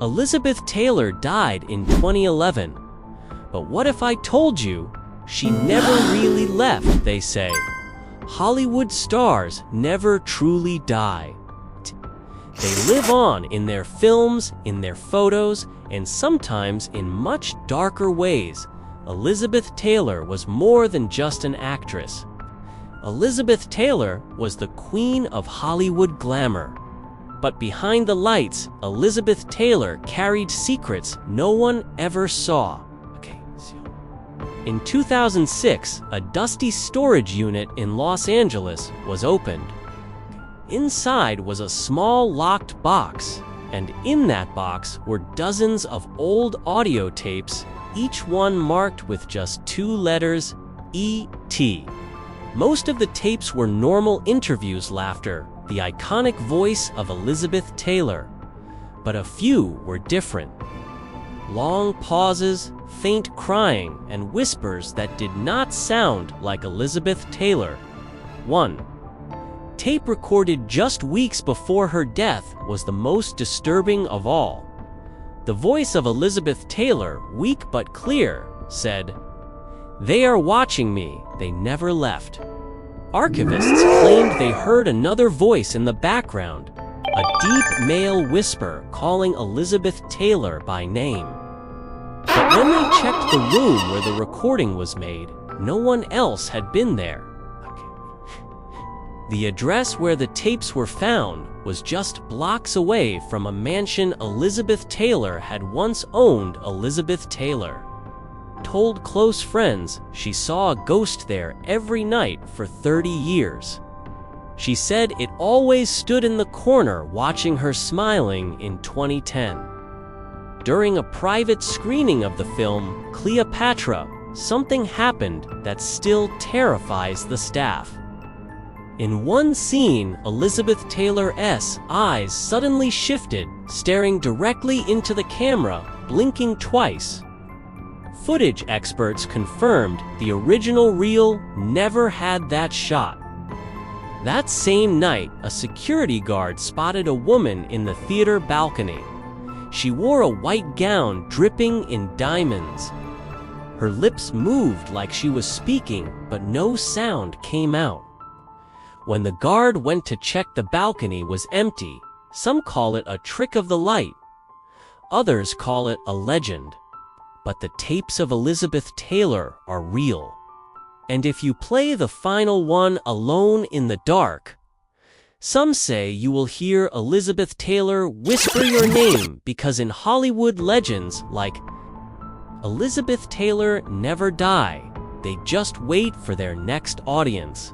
Elizabeth Taylor died in 2011. But what if I told you she never really left, they say. Hollywood stars never truly die. They live on in their films, in their photos, and sometimes in much darker ways. Elizabeth Taylor was more than just an actress. Elizabeth Taylor was the queen of Hollywood glamour. But behind the lights, Elizabeth Taylor carried secrets no one ever saw. In 2006, a dusty storage unit in Los Angeles was opened. Inside was a small locked box, and in that box were dozens of old audio tapes, each one marked with just 2 letters, E.T. Most of the tapes were normal interviews laughter, the iconic voice of Elizabeth Taylor. But a few were different. Long pauses, faint crying, and whispers that did not sound like Elizabeth Taylor. 1. Tape recorded just weeks before her death was the most disturbing of all. The voice of Elizabeth Taylor, weak but clear, said, "They are watching me, they never left." Archivists claimed they heard another voice in the background, a deep male whisper calling Elizabeth Taylor by name. But when they checked the room where the recording was made, no one else had been there. The address where the tapes were found was just blocks away from a mansion Elizabeth Taylor had once owned. Elizabeth Taylor told close friends she saw a ghost there every night for 30 years. She said it always stood in the corner watching her smiling in 2010. During a private screening of the film Cleopatra, something happened that still terrifies the staff. In one scene, Elizabeth Taylor's eyes suddenly shifted, staring directly into the camera, blinking twice. Footage experts confirmed the original reel never had that shot. That same night, a security guard spotted a woman in the theater balcony. She wore a white gown dripping in diamonds. Her lips moved like she was speaking, but no sound came out. When the guard went to check, the balcony was empty. Some call it a trick of the light. Others call it a legend. But the tapes of Elizabeth Taylor are real. And if you play the final one alone in the dark, some say you will hear Elizabeth Taylor whisper your name, because in Hollywood legends like Elizabeth Taylor never die, they just wait for their next audience.